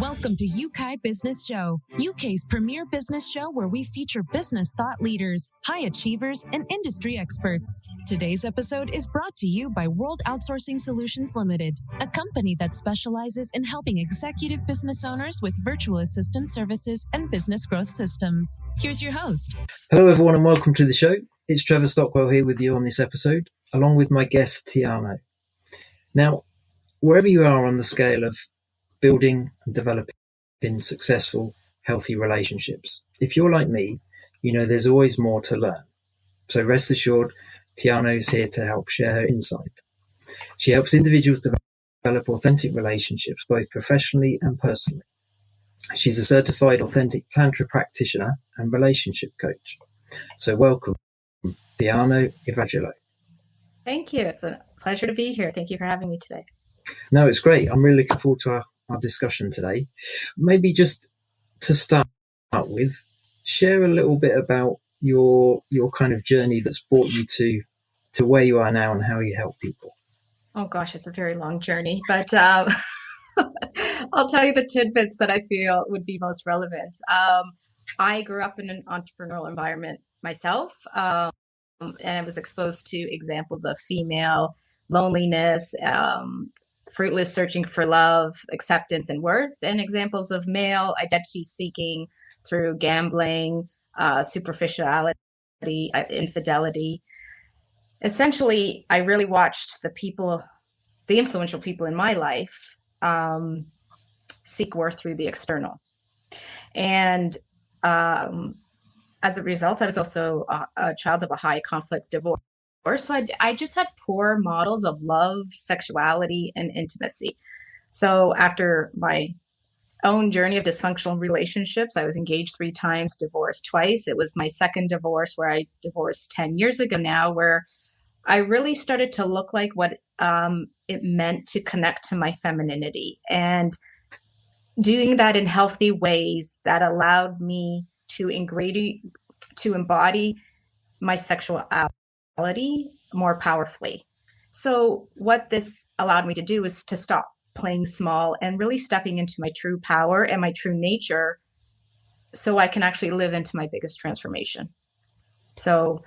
Welcome to Yeukai Business Show, UK's premier business show where we feature business thought leaders, high achievers, and industry experts. Today's episode is brought to you by World Outsourcing Solutions Limited, a company that specializes in helping executive business owners with virtual assistant services and business growth systems. Here's your host. Hello, everyone, and welcome to the show. It's Trevor Stockwell here with you on this episode, along with my guest, Theano. Now, wherever you are on the scale of building and developing successful, healthy relationships, if you're like me, you know there's always more to learn. So rest assured, Theano is here to help share her insight. She helps individuals develop authentic relationships, both professionally and personally. She's a certified authentic Tantra practitioner and relationship coach. So welcome, Theano Evagelou. Thank you. It's a pleasure to be here. Thank you for having me today. No, it's great. I'm really looking forward to our discussion today. Maybe just to start with, share a little bit about your kind of journey that's brought you to where you are now and how you help people. Oh gosh, it's a very long journey, but I'll tell you the tidbits that I feel would be most relevant. I grew up in an entrepreneurial environment myself, and I was exposed to examples of female loneliness, fruitless searching for love, acceptance, and worth, and examples of male identity seeking through gambling, superficiality, infidelity. Essentially, I really watched the influential people in my life seek worth through the external. And as a result, I was also a child of a high conflict divorce. So I just had poor models of love, sexuality, and intimacy. So after my own journey of dysfunctional relationships, I was engaged 3 times, divorced twice. It was my second divorce where I divorced 10 years ago now, where I really started to look like what it meant to connect to my femininity, and doing that in healthy ways that allowed me to embody my sexuality more powerfully. So what this allowed me to do is to stop playing small and really stepping into my true power and my true nature, so I can actually live into my biggest transformation. So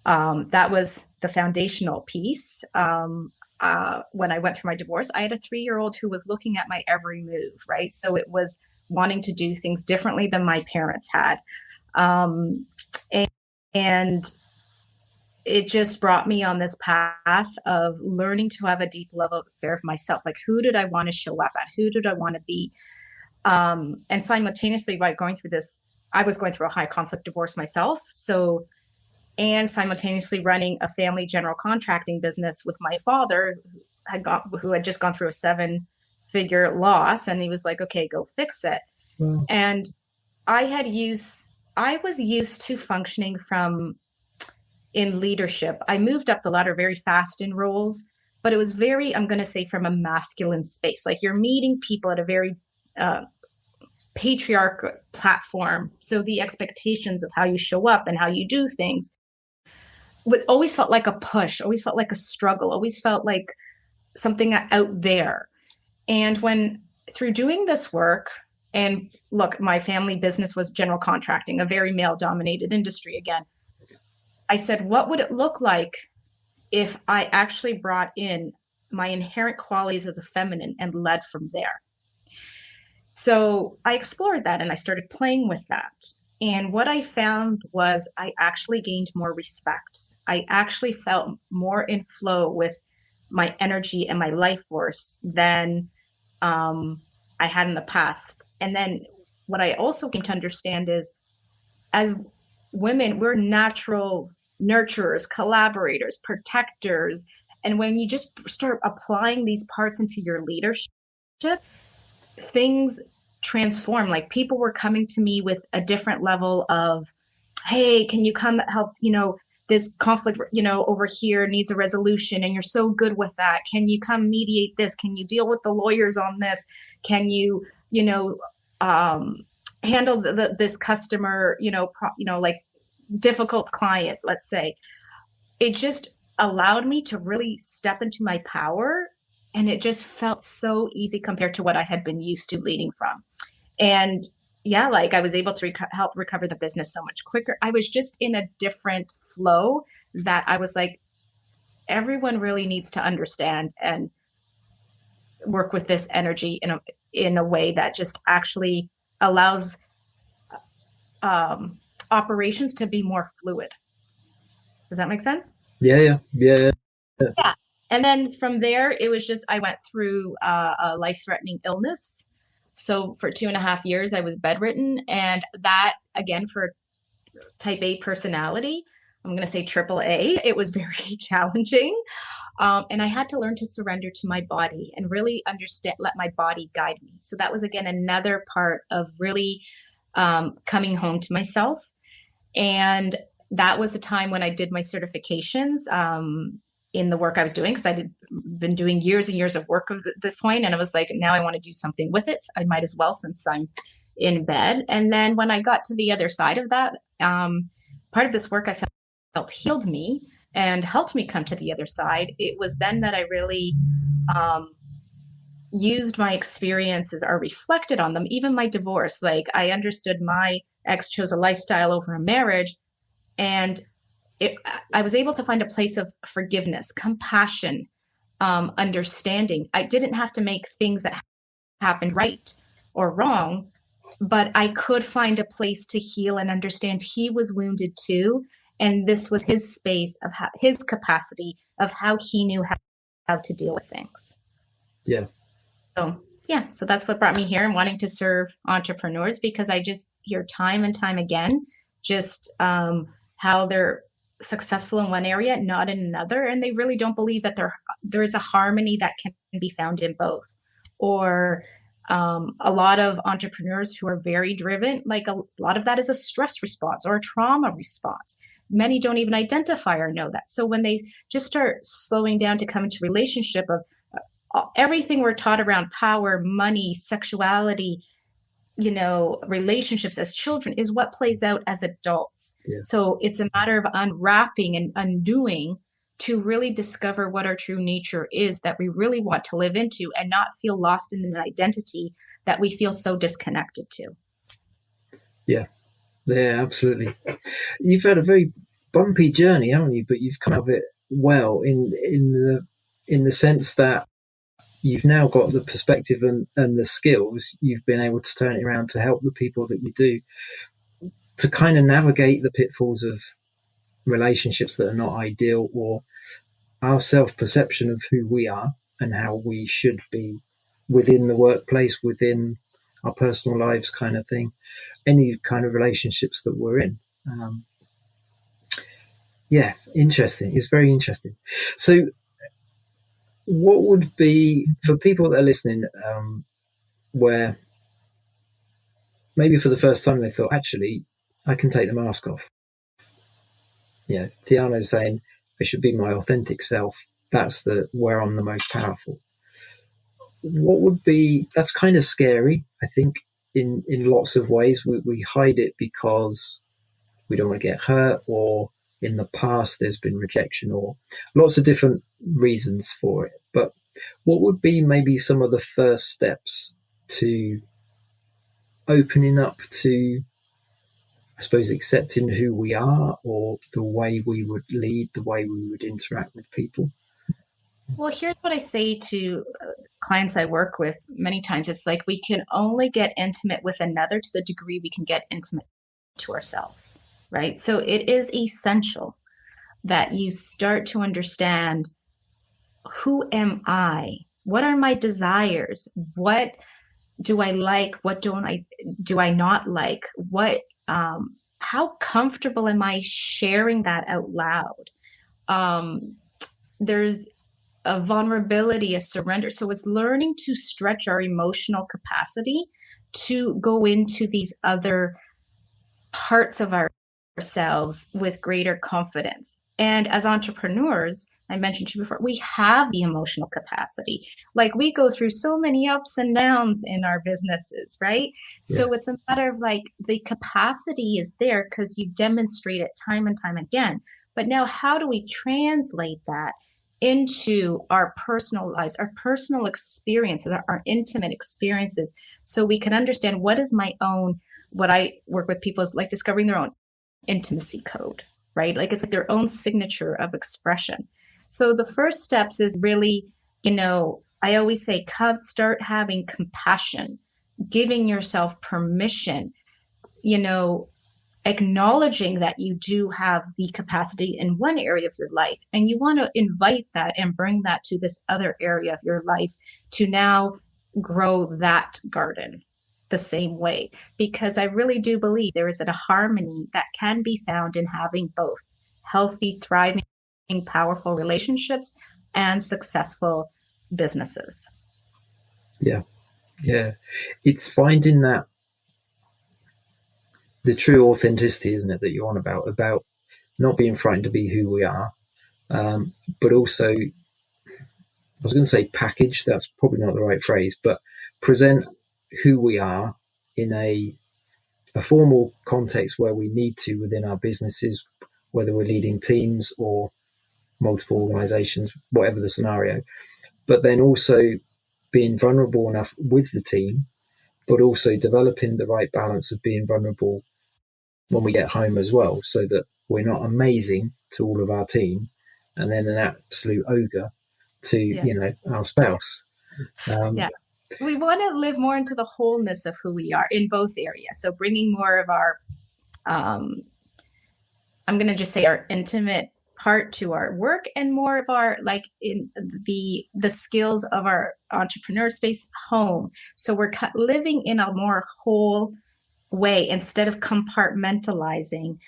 that was the foundational piece. When I went through my divorce, I had a 3-year-old who was looking at my every move, right? So it was wanting to do things differently than my parents had. And it just brought me on this path of learning to have a deep level of fear of myself. Like, who did I want to show up at? Who did I want to be? And simultaneously, by going through this, I was going through a high conflict divorce myself. So, and simultaneously running a family general contracting business with my father, who had just gone through a 7-figure loss. And he was like, okay, go fix it. Wow. And I was used to functioning in leadership. I moved up the ladder very fast in roles, but it was very, I'm going to say, from a masculine space. Like, you're meeting people at a very patriarchal platform. So the expectations of how you show up and how you do things always felt like a push, always felt like a struggle, always felt like something out there. And when through doing this work, and look, my family business was general contracting, a very male-dominated industry again. I said, what would it look like if I actually brought in my inherent qualities as a feminine and led from there? So I explored that and I started playing with that. And what I found was I actually gained more respect. I actually felt more in flow with my energy and my life force than I had in the past. And then what I also came to understand is, as women, we're natural nurturers, collaborators, protectors. And when you just start applying these parts into your leadership, things transform. Like, people were coming to me with a different level of, hey, can you come help, this conflict, over here needs a resolution and you're so good with that. Can you come mediate this? Can you deal with the lawyers on this? Can you, handle this customer, like difficult client, let's say. It just allowed me to really step into my power And it just felt so easy compared to what I had been used to leading from. And yeah, like I was able to help recover the business so much quicker. I was just in a different flow that I was like, everyone really needs to understand and work with this energy in a way that just actually allows operations to be more fluid. Does that make sense? Yeah. Yeah. And then from there, it was just, I went through a life-threatening illness. So for 2.5 years, I was bedridden. And that, again, for type A personality, I'm going to say AAA, it was very challenging. And I had to learn to surrender to my body and really understand, let my body guide me. So that was, again, another part of really coming home to myself. And that was a time when I did my certifications in the work I was doing, because I had been doing years and years of work at this point. And I was like, now I want to do something with it. I might as well, since I'm in bed. And then when I got to the other side of that, part of this work I felt healed me and helped me come to the other side. It was then that I really used my experiences or reflected on them, even my divorce. Like, I understood my ex chose a lifestyle over a marriage, and I was able to find a place of forgiveness, compassion, understanding. I didn't have to make things that happened right or wrong, but I could find a place to heal and understand he was wounded too. And this was his space of his capacity of how he knew how to deal with things. Yeah. So that's what brought me here and wanting to serve entrepreneurs, because I just hear time and time again, just how they're successful in one area, not in another. And they really don't believe that there is a harmony that can be found in both. Or a lot of entrepreneurs who are very driven, like a lot of that is a stress response or a trauma response. Many don't even identify or know that. So when they just start slowing down to come into relationship of everything we're taught around power, money, sexuality, relationships as children is what plays out as adults. Yeah. So it's a matter of unwrapping and undoing to really discover what our true nature is that we really want to live into, and not feel lost in an identity that we feel so disconnected to. Yeah, absolutely. You've had a very bumpy journey, haven't you? But you've come out of it well in the sense that you've now got the perspective and the skills. You've been able to turn it around to help the people that you do to kind of navigate the pitfalls of relationships that are not ideal, or our self-perception of who we are and how we should be within the workplace, within our personal lives, kind of thing, any kind of relationships that we're in. Interesting. It's very interesting. So what would be, for people that are listening, where maybe for the first time they thought, actually, I can take the mask off. Theano's saying I should be my authentic self. That's where I'm the most powerful. What would be, that's kind of scary, I think, in lots of ways. We hide it because we don't want to get hurt, or in the past there's been rejection, or lots of different reasons for it. But what would be maybe some of the first steps to opening up to, I suppose, accepting who we are, or the way we would lead, the way we would interact with people? Well, here's what I say to clients I work with many times. It's like, we can only get intimate with another to the degree we can get intimate to ourselves, right? So it is essential that you start to understand, who am I? What are my desires? What do I like? What do I not like? How comfortable am I sharing that out loud? There's a vulnerability, a surrender. So it's learning to stretch our emotional capacity to go into these other parts of ourselves with greater confidence. And as entrepreneurs, I mentioned to you before, we have the emotional capacity. Like, we go through so many ups and downs in our businesses, right? Yeah. So it's a matter of like, the capacity is there because you demonstrate it time and time again. But now, how do we translate that into our personal lives, our personal experiences, our intimate experiences, so we can understand what is my own, what I work with people is like discovering their own intimacy code, right? Like it's like their own signature of expression. So the first steps is really, I always say, start having compassion, giving yourself permission, acknowledging that you do have the capacity in one area of your life, and you want to invite that and bring that to this other area of your life to now grow that garden the same way. Because I really do believe there is a harmony that can be found in having both healthy, thriving, powerful relationships and successful businesses. Yeah. It's finding that the true authenticity, isn't it, that you're on about not being frightened to be who we are, but also, I was going to say package, that's probably not the right phrase, but present who we are in a formal context where we need to within our businesses, whether we're leading teams or multiple organizations, whatever the scenario, but then also being vulnerable enough with the team, but also developing the right balance of being vulnerable when we get home as well, so that we're not amazing to all of our team and then an absolute ogre to our spouse. We want to live more into the wholeness of who we are in both areas. So bringing more of our I'm going to just say our intimate part to our work, and more of our, like, in the skills of our entrepreneur space home. So we're living in a more whole way instead of compartmentalizing.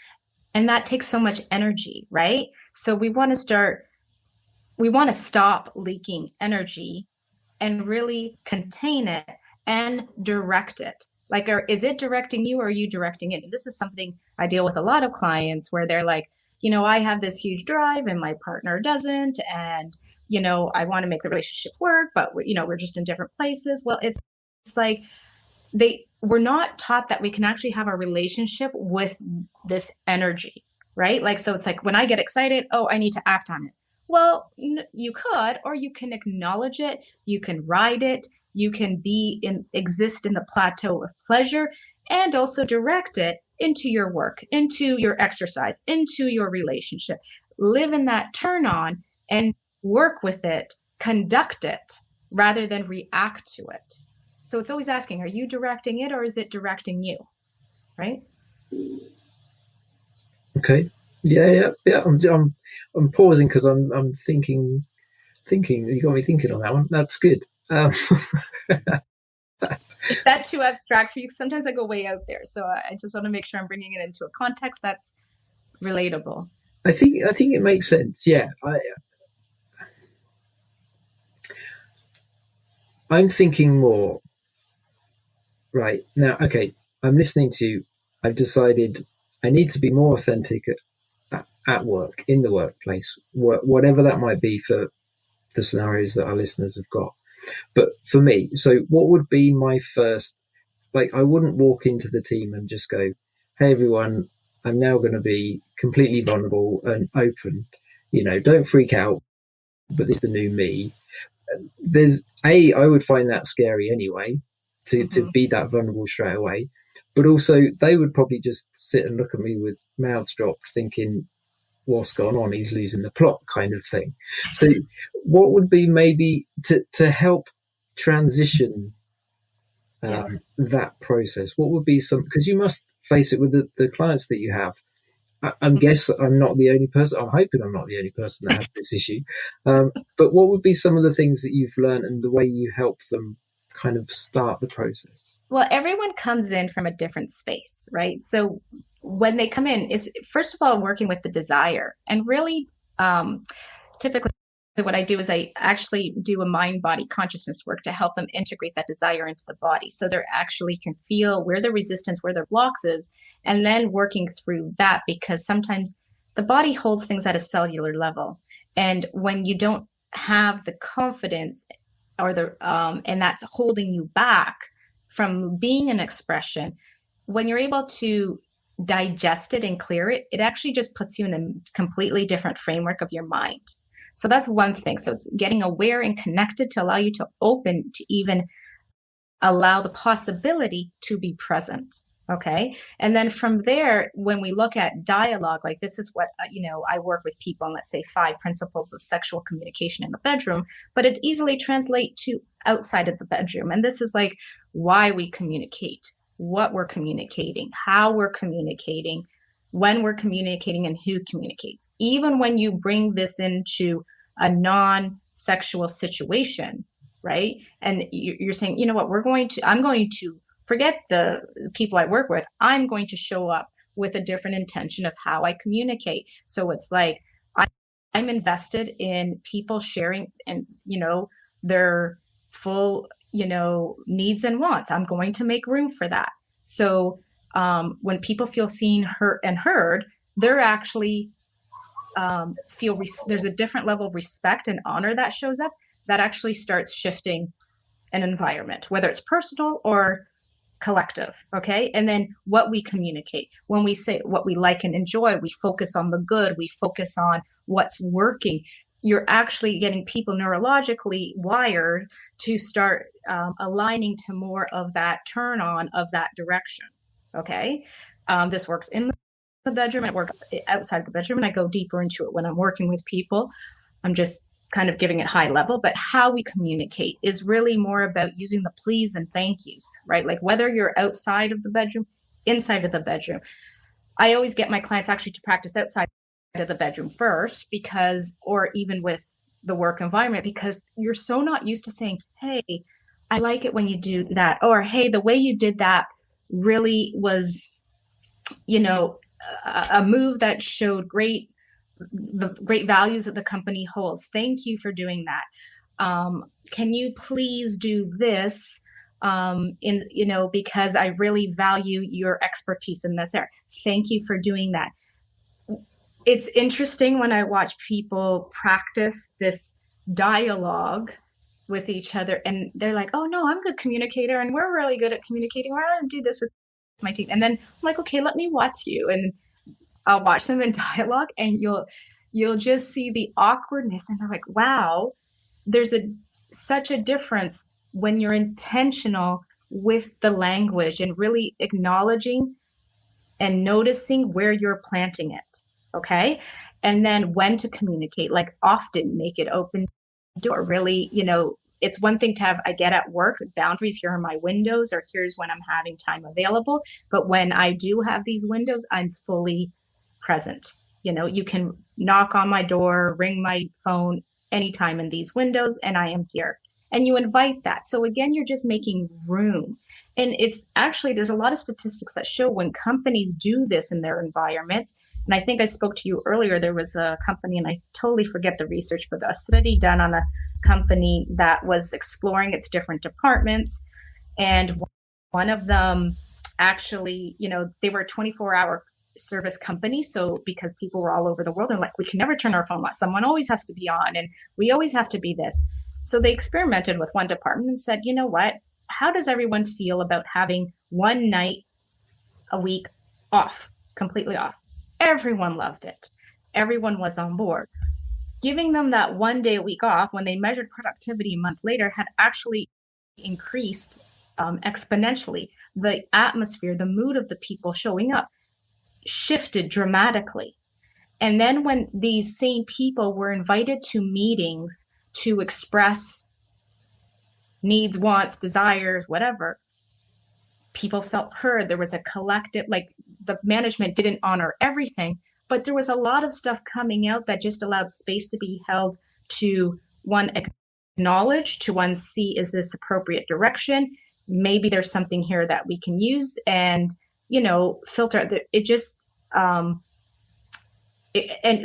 And that takes so much energy, right? So we want to stop leaking energy and really contain it and direct it. Like, is it directing you, or are you directing it? And this is something I deal with a lot of clients where they're like, I have this huge drive and my partner doesn't. And, I want to make the relationship work, but we're just in different places. Well, it's like we're not taught that we can actually have a relationship with this energy, right? Like, so it's like when I get excited, oh, I need to act on it. Well, you could, or you can acknowledge it. You can ride it. You can exist in the plateau of pleasure, and also direct it into your work, into your exercise, into your relationship. Live in that turn on and work with it, conduct it, rather than react to it. So it's always asking, are you directing it, or is it directing you? Right? Okay. Yeah. I'm pausing because I'm thinking. You got me thinking on that one. That's good. Is that too abstract for you? Sometimes I go way out there, so I just want to make sure I'm bringing it into a context that's relatable. I think it makes sense. Yeah, I'm thinking more. Right now, okay, I'm listening to you. I've decided I need to be more authentic at work, in the workplace, whatever that might be for the scenarios that our listeners have got. But for me, so what would be my first, like, I wouldn't walk into the team and just go, hey, everyone, I'm now going to be completely vulnerable and open. Don't freak out, but this is the new me. I would find that scary anyway, to be that vulnerable straight away. But also they would probably just sit and look at me with mouths dropped thinking, what's gone on? He's losing the plot, kind of thing. So what would be maybe to help transition that process? What would be because you must face it with the clients that you have. I'm guessing I'm not the only person. I'm hoping I'm not the only person that has this issue. But what would be some of the things that you've learned and the way you help them kind of start the process? Well, everyone comes in from a different space, right? So when they come in, is first of all working with the desire, and really typically what I do is I actually do a mind-body consciousness work to help them integrate that desire into the body, so they actually can feel where the resistance, where their blocks is, and then working through that, because sometimes the body holds things at a cellular level, and when you don't have the confidence or and that's holding you back from being an expression, when you're able to digest it and clear it, it actually just puts you in a completely different framework of your mind. So that's one thing. So it's getting aware and connected to allow you to open to even allow the possibility to be present. Okay. And then from there, when we look at dialogue, like this is what, I work with people on, let's say, 5 principles of sexual communication in the bedroom, but it easily translates to outside of the bedroom. And this is like why we communicate, what we're communicating, how we're communicating, when we're communicating, and who communicates. Even when you bring this into a non-sexual situation, right? And you're saying, you know what, I'm going to forget the people I work with. I'm going to show up with a different intention of how I communicate. So it's like, I'm invested in people sharing and, their full, needs and wants. I'm going to make room for that. So when people feel seen, heard, they're actually there's a different level of respect and honor that shows up that actually starts shifting an environment, whether it's personal or collective. Okay. And then what we communicate, when we say what we like and enjoy, we focus on the good, we focus on what's working. You're actually getting people neurologically wired to start aligning to more of that turn on of that direction. Okay. This works in the bedroom and it works outside the bedroom. And I go deeper into it when I'm working with people. I'm just kind of giving it high level, but how we communicate is really more about using the please and thank yous, right? Like whether you're outside of the bedroom, inside of the bedroom. I always get my clients actually to practice outside of the bedroom first or even with the work environment, because you're so not used to saying, hey, I like it when you do that. Or, hey, the way you did that really was, a move that showed the great values that the company holds. Thank you for doing that. Can you please do this? Because I really value your expertise in this area. Thank you for doing that. It's interesting when I watch people practice this dialogue with each other and they're like, oh no, I'm a good communicator and we're really good at communicating. We're going to do this with my team. And then I'm like, okay, let me watch you. And I'll watch them in dialogue and you'll just see the awkwardness. And they're like, wow, there's such a difference when you're intentional with the language and really acknowledging and noticing where you're planting it. Okay. And then when to communicate, like often make it open door. Really, it's one thing to have, I get at work boundaries, here are my windows, or here's when I'm having time available. But when I do have these windows, I'm fully present. You can knock on my door, ring my phone anytime in these windows, and I am here. And you invite that. So again, you're just making room. And it's actually, there's a lot of statistics that show when companies do this in their environments. And I think I spoke to you earlier, there was a company, and I totally forget the research, but a study done on a company that was exploring its different departments. And one of them actually, they were a 24-hour service company. So because people were all over the world, and like, we can never turn our phone off. Someone always has to be on, and we always have to be this. So they experimented with one department and said, you know what, how does everyone feel about having one night a week off, completely off? Everyone loved it. Everyone was on board. Giving them that one day a week off, when they measured productivity a month later, had actually increased exponentially. The atmosphere, the mood of the people showing up shifted dramatically. And then when these same people were invited to meetings to express needs, wants, desires, whatever, people felt heard. There was a collective, like the management didn't honor everything, but there was a lot of stuff coming out that just allowed space to be held to one acknowledge, to one see, is this appropriate direction? Maybe there's something here that we can use, and, filter. It just, and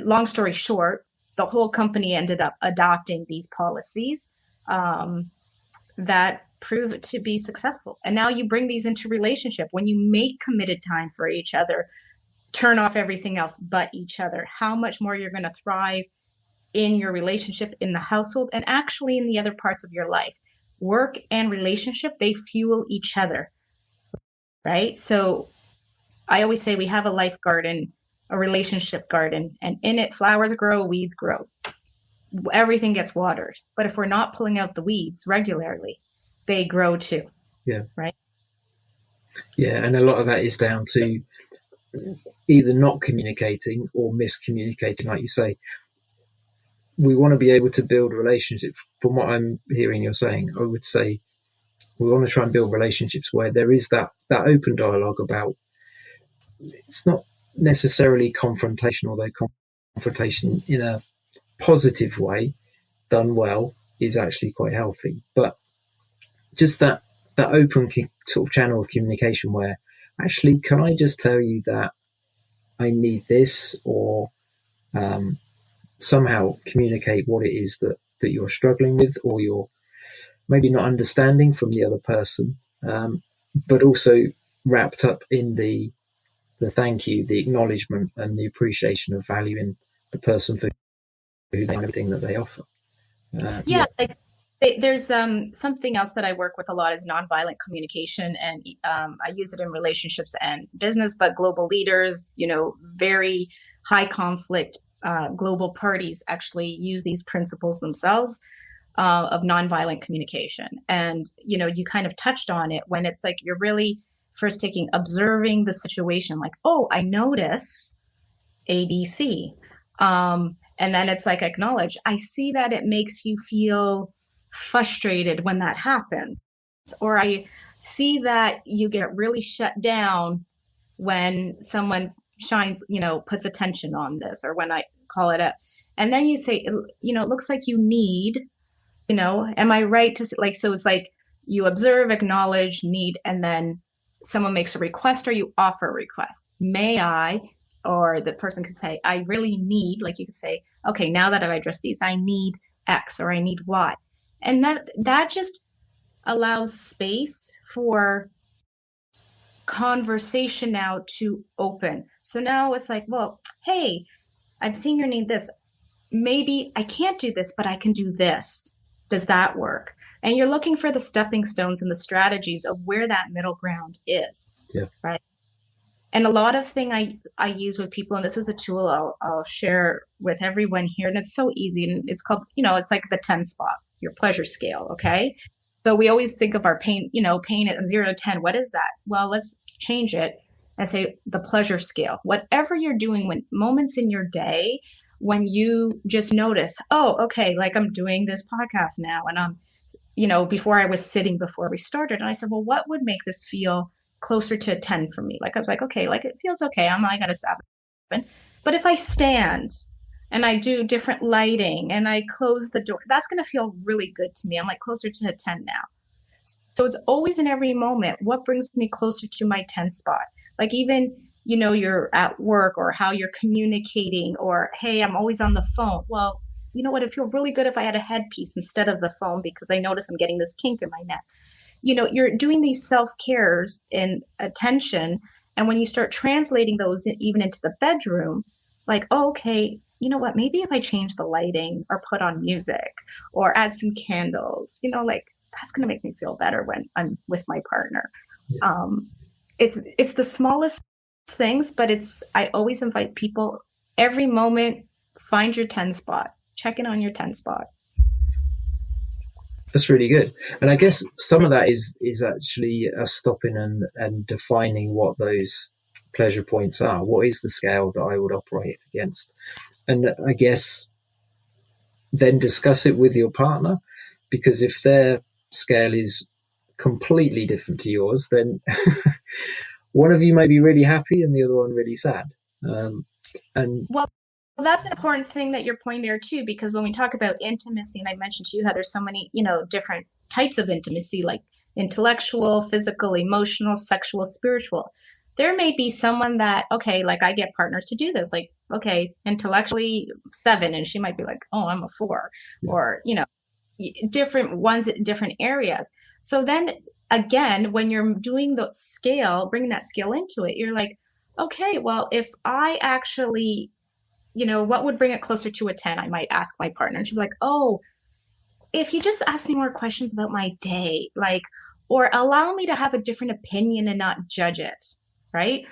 long story short, the whole company ended up adopting these policies that prove to be successful. And now you bring these into relationship. When you make committed time for each other, turn off everything else but each other, how much more you're going to thrive in your relationship, in the household, and actually in the other parts of your life. Work and relationship, they fuel each other, right? So I always say we have a life garden, a relationship garden, and in it, flowers grow, weeds grow. everything gets watered. But if we're not pulling out the weeds regularly, they grow too. Yeah. Right. Yeah. And a lot of that is down to either not communicating or miscommunicating, like you say. We want to be able to build relationships. From what I'm hearing you're saying, I would say we want to try and build relationships where there is that open dialogue about, it's not necessarily confrontation, although confrontation in a positive way done well is actually quite healthy. But just that open sort of channel of communication where, actually, can I just tell you that I need this, or somehow communicate what it is that you're struggling with, or you're maybe not understanding from the other person, but also wrapped up in the thank you, the acknowledgement, and the appreciation of valuing the person for who they are, everything that they offer. Like there's something else that I work with a lot is nonviolent communication, and I use it in relationships and business, but global leaders, very high conflict global parties actually use these principles themselves of nonviolent communication. And, you kind of touched on it when it's like you're really first observing the situation, like, oh, I notice ABC. And then it's like, acknowledge, I see that it makes you feel frustrated when that happens. Or I see that you get really shut down when someone shines, puts attention on this, or when I call it up. And then you say, it looks like you need, am I right to like, so it's like you observe, acknowledge, need, and then someone makes a request or you offer a request. May I? Or the person could say, I really need, like you could say, okay, now that I've addressed these, I need X or I need Y. And that just allows space for conversation now to open. So now it's like, well, hey, I've seen your need this. Maybe I can't do this, but I can do this. Does that work? And you're looking for the stepping stones and the strategies of where that middle ground is. Yeah. Right. And a lot of thing I use with people, and this is a tool I'll share with everyone here, and it's so easy, and it's called, it's like the 10 spot, your pleasure scale. Okay. So we always think of our pain, pain at 0 to 10. What is that? Well, let's change it and say the pleasure scale. Whatever you're doing, when moments in your day, when you just notice, oh, okay, like I'm doing this podcast now, and before I was sitting before we started, and I said, well, what would make this feel closer to a 10 for me? Like, I was like, okay, like it feels okay. I got a 7. But if I stand and I do different lighting and I close the door, that's going to feel really good to me. I'm like closer to a 10 now. So it's always in every moment, what brings me closer to my 10 spot? Like even, you're at work, or how you're communicating, or, hey, I'm always on the phone. Well, you know what? It'd feel really good if I had a headpiece instead of the phone, because I notice I'm getting this kink in my neck. You're doing these self-cares in attention. And when you start translating those even into the bedroom, like, oh, okay, you know what, maybe if I change the lighting or put on music or add some candles, like that's going to make me feel better when I'm with my partner. Yeah. It's the smallest things, but I always invite people every moment, find your 10 spot, check in on your 10 spot. That's really good. And I guess some of that is actually us stopping and defining what those pleasure points are. What is the scale that I would operate against? And I guess then discuss it with your partner, because if their scale is completely different to yours, then one of you may be really happy and the other one really sad. Well, that's an important thing that you're pointing there too, because when we talk about intimacy, and I mentioned to you how there's so many, different types of intimacy, like intellectual, physical, emotional, sexual, spiritual. There may be someone that, okay, like I get partners to do this, like, okay, intellectually 7, and she might be like, oh, I'm a 4, or, different ones in different areas. So then again, when you're doing the scale, bringing that scale into it, you're like, okay, well, if I actually, what would bring it closer to a 10? I might ask my partner, and she'd be like, oh, if you just ask me more questions about my day, like, or allow me to have a different opinion and not judge it, right?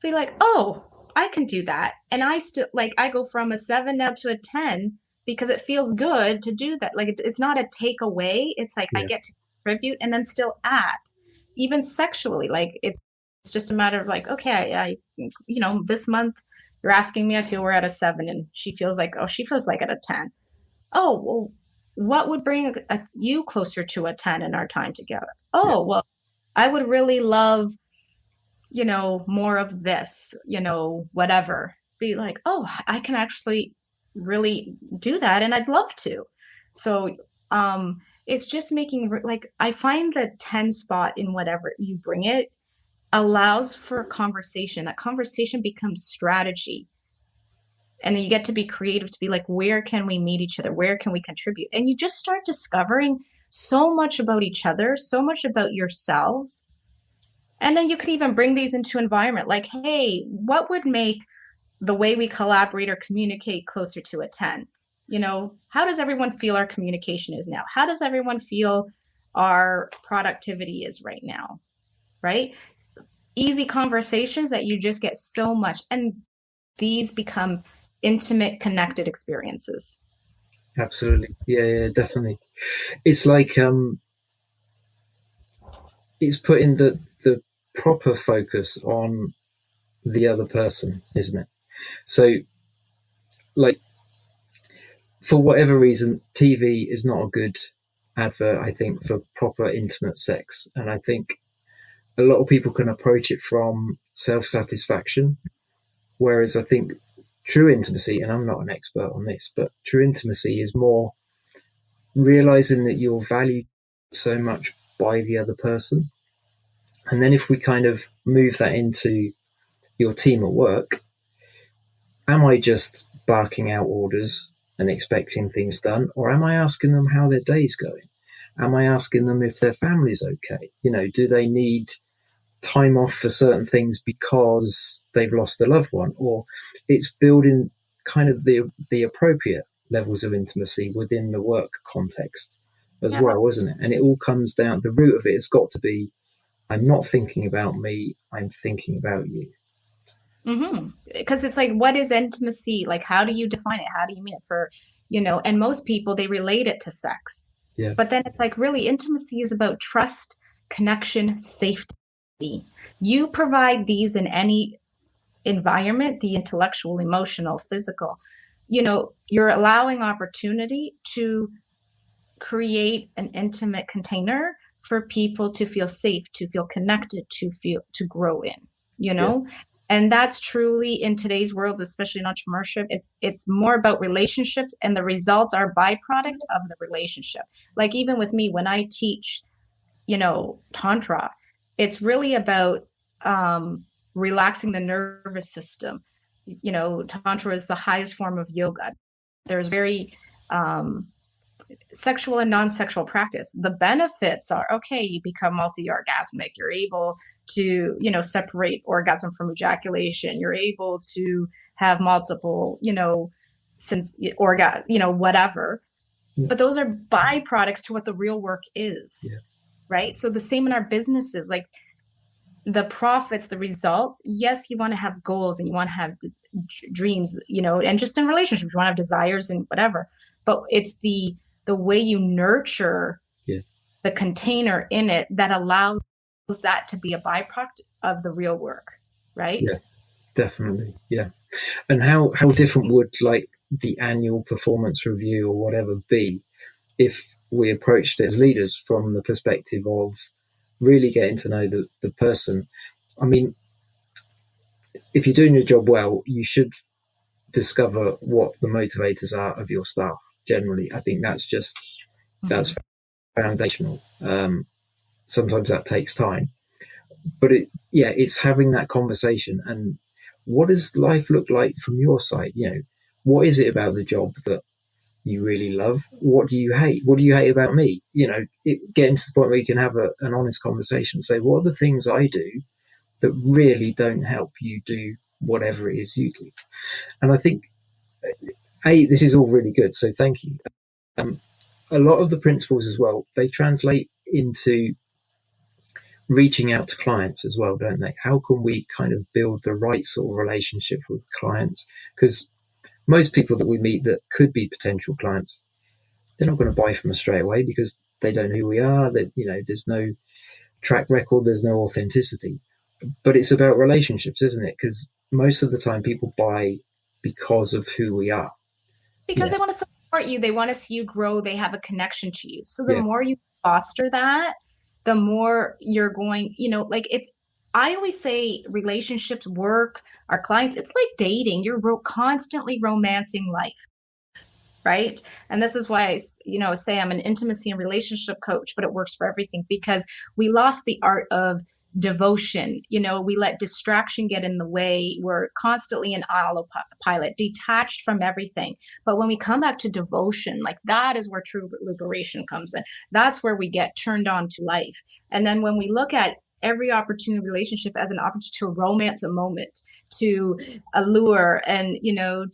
Be like, oh, I can do that. And I still, like, I go from a 7 now to a 10 because it feels good to do that. Like it's not a takeaway. It's like I get to contribute and then still add, even sexually. Like it's just a matter of like, okay, I this month you're asking me, I feel we're at a 7, and she feels like at a 10. Oh, well, what would bring you closer to a 10 in our time together? Oh, well, I would really love, more of this, whatever. Be like, oh, I can actually really do that, and I'd love to. So it's just making, like, I find the 10 spot in whatever you bring it allows for conversation. That conversation becomes strategy. And then you get to be creative, to be like, where can we meet each other? Where can we contribute? And you just start discovering so much about each other, so much about yourselves. And then you could even bring these into environment. Like, hey, what would make the way we collaborate or communicate closer to a 10? How does everyone feel our communication is now? How does everyone feel our productivity is right now? Right? Easy conversations that you just get so much. And these become intimate, connected experiences. Absolutely. Yeah, definitely. It's like it's putting the proper focus on the other person, isn't it? So, like, for whatever reason, TV is not a good advert, I think, for proper intimate sex. And I think a lot of people can approach it from self-satisfaction, whereas I think true intimacy, and I'm not an expert on this, but true intimacy is more realizing that you're valued so much by the other person. And then if we kind of move that into your team at work, am I just barking out orders and expecting things done? Or am I asking them how their day's going? Am I asking them if their family's okay? Do they need time off for certain things because they've lost a loved one? Or it's building kind of the appropriate levels of intimacy within the work context as well, isn't it? And it all comes down, the root of it has got to be, I'm not thinking about me, I'm thinking about you. Because it's like, what is intimacy? Like, how do you define it? How do you mean it for, and most people, they relate it to sex. Yeah. But then it's like, really, intimacy is about trust, connection, safety. You provide these in any environment, the intellectual, emotional, physical. You're allowing opportunity to create an intimate container for people to feel safe, to feel connected, to grow in, And that's truly, in today's world, especially in entrepreneurship, it's more about relationships, and the results are byproduct of the relationship. Like even with me, when I teach, Tantra, it's really about relaxing the nervous system. Tantra is the highest form of yoga. There's very sexual and non-sexual practice. The benefits are, okay, you become multi-orgasmic. You're able to, separate orgasm from ejaculation. You're able to have multiple, whatever. Yeah. But those are byproducts to what the real work is. Yeah. Right? So the same in our businesses, like the profits, the results. Yes, you want to have goals and you want to have dreams, and just in relationships, you want to have desires and whatever. But it's the way you nurture the container in it that allows that to be a byproduct of the real work, right? Yeah, definitely. Yeah. And how different would like the annual performance review or whatever be if we approached it as leaders from the perspective of really getting to know the person? I mean, if you're doing your job well, you should discover what the motivators are of your staff. Generally, I think that's that's foundational. Sometimes that takes time, but it's having that conversation. And what does life look like from your side? What is it about the job that you really love? What do you hate? What do you hate about me? Getting to the point where you can have an honest conversation. Say, what are the things I do that really don't help you do whatever it is you do? And I think, this is all really good, so thank you. A lot of the principles as well, they translate into reaching out to clients as well, don't they? How can we kind of build the right sort of relationship with clients? Because most people that we meet that could be potential clients, they're not going to buy from us straight away because they don't know who we are. That, you know, there's no track record, there's no authenticity. But it's about relationships, isn't it? Because most of the time people buy because of who we are. Because they want to support you. They want to see you grow. They have a connection to you. So the more you foster that, the more you're going, you know, like it's, I always say relationships, work, our clients, it's like dating. You're constantly romancing life, right? And this is why I, you know, say I'm an intimacy and relationship coach, but it works for everything, because we lost the art of devotion. You know, we let distraction get in the way. We're constantly in autopilot, detached from everything. But when we come back to devotion, like that is where true liberation comes in. That's where we get turned on to life. And then when we look at every opportunity relationship as an opportunity to romance a moment, to allure, and, you know,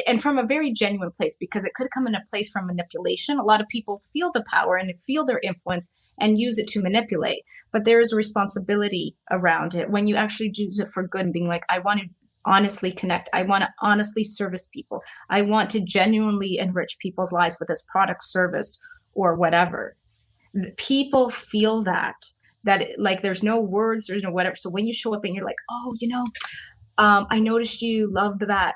and from a very genuine place, because it could come in a place from manipulation. A lot of people feel the power and feel their influence and use it to manipulate, but there is a responsibility around it when you actually use it for good and being like, I want to honestly connect. I want to honestly service people. I want to genuinely enrich people's lives with this product, service, or whatever. People feel that like there's no words, there's no whatever. So when you show up and you're like, oh, you know, I noticed you loved that,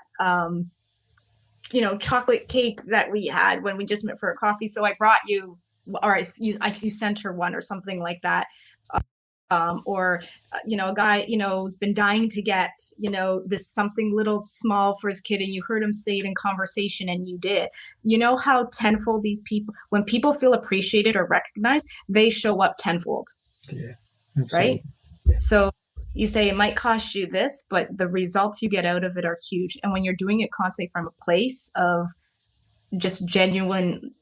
you know, chocolate cake that we had when we just met for a coffee. So I brought you, or you sent her one or something like that. Or, you know, a guy, you know, has been dying to get, you know, this something little small for his kid, and you heard him say it in conversation and you did. You know how tenfold these people, when people feel appreciated or recognized, they show up tenfold. Yeah, absolutely. Right? Yeah. So you say it might cost you this, but the results you get out of it are huge. And when you're doing it constantly from a place of just genuine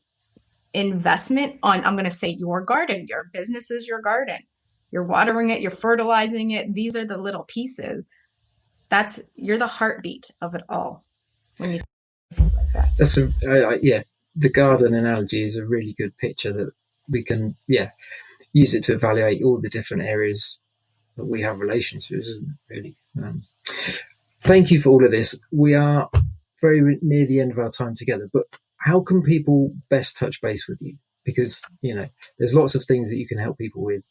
investment on, I'm going to say, your garden, your business is your garden. You're watering it, you're fertilizing it. These are the little pieces. You're the heartbeat of it all. When you say it like that. Yeah. The garden analogy is a really good picture that we can, use it to evaluate all the different areas that we have relationships, isn't it, really? Thank you for all of this. We are very near the end of our time together, but how can people best touch base with you? Because, you know, there's lots of things that you can help people with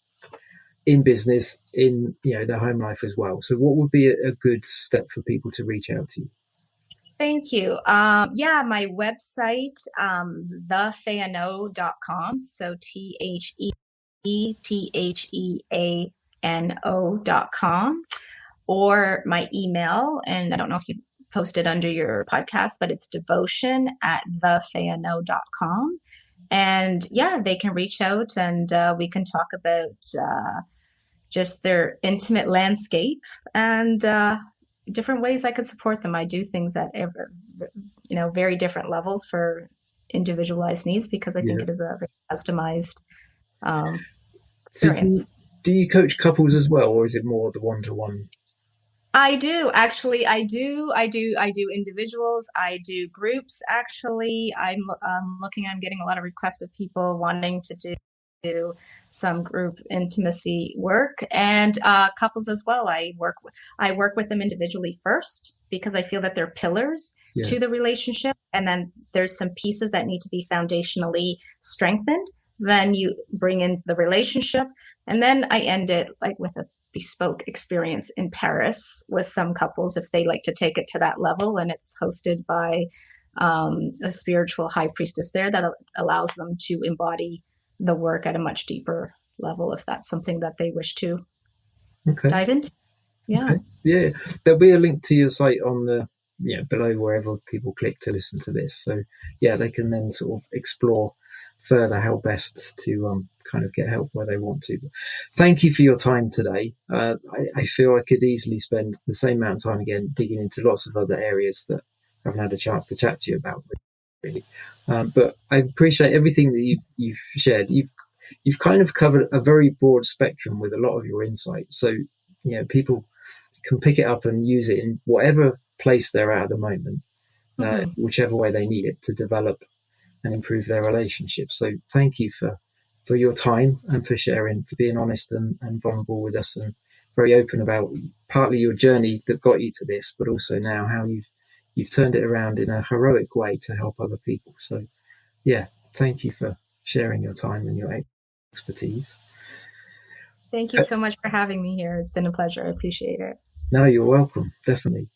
in business, in, you know, their home life as well. So what would be a good step for people to reach out to you? Thank you. My website, thetheano.com. So Thetheano.com, or my email. And I don't know if you posted under your podcast, but it's devotion@thetheano.com. And they can reach out and we can talk about just their intimate landscape and different ways I could support them. I do things at very different levels for individualized needs, because I think it is a very customized experience. Do you coach couples as well, or is it more the one-to-one? I do actually. I do individuals. I do groups. Actually, I'm getting a lot of requests of people wanting to do some group intimacy work, and couples as well. I work with them individually first, because I feel that they're pillars to the relationship, and then there's some pieces that need to be foundationally strengthened. Then you bring in the relationship, and then I end it like with a bespoke experience in Paris with some couples if they like to take it to that level, and it's hosted by a spiritual high priestess there that allows them to embody the work at a much deeper level, if that's something that they wish to dive into. There'll be a link to your site on the below wherever people click to listen to this, so they can then sort of explore further how best to kind of get help where they want to. But thank you for your time today. I feel I could easily spend the same amount of time again digging into lots of other areas that I haven't had a chance to chat to you about, really. But I appreciate everything that you've shared. You've kind of covered a very broad spectrum with a lot of your insights, so people can pick it up and use it in whatever place they're at the moment, whichever way they need it to develop and improve their relationship. So thank you for your time and for sharing, for being honest and vulnerable with us, and very open about partly your journey that got you to this, but also now how you've you've turned it around in a heroic way to help other people. So, yeah, thank you for sharing your time and your expertise. Thank you so much for having me here. It's been a pleasure. I appreciate it. No, you're welcome. Definitely.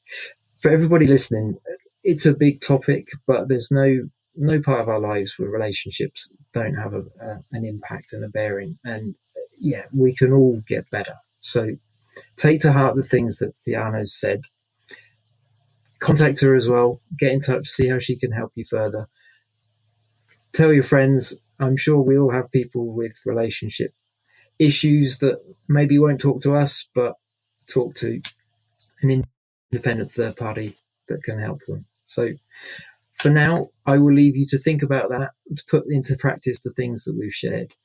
For everybody listening, it's a big topic, but there's no part of our lives where relationships don't have an impact and a bearing. And yeah, we can all get better. So take to heart the things that Theano's said. Contact her as well. Get in touch, see how she can help you further. Tell your friends. I'm sure we all have people with relationship issues that maybe won't talk to us, but talk to an independent third party that can help them. So for now, I will leave you to think about that, to put into practice the things that we've shared.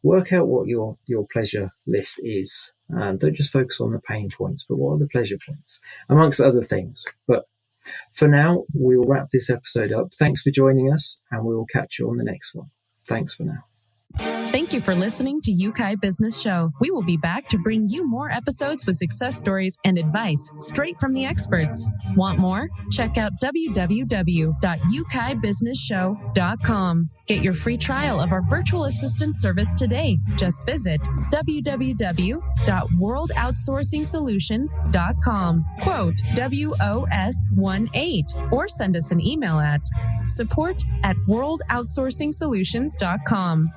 Work out what your pleasure list is. Don't just focus on the pain points, but what are the pleasure points, amongst other things. But for now, we'll wrap this episode up. Thanks for joining us, and we will catch you on the next one. Thanks for now. Thank you for listening to Yeukai Business Show. We will be back to bring you more episodes with success stories and advice straight from the experts. Want more? Check out www.yukaibusinessshow.com. Get your free trial of our virtual assistant service today. Just visit www.worldoutsourcingsolutions.com. Quote WOS18 or send us an email at support@worldoutsourcingsolutions.com.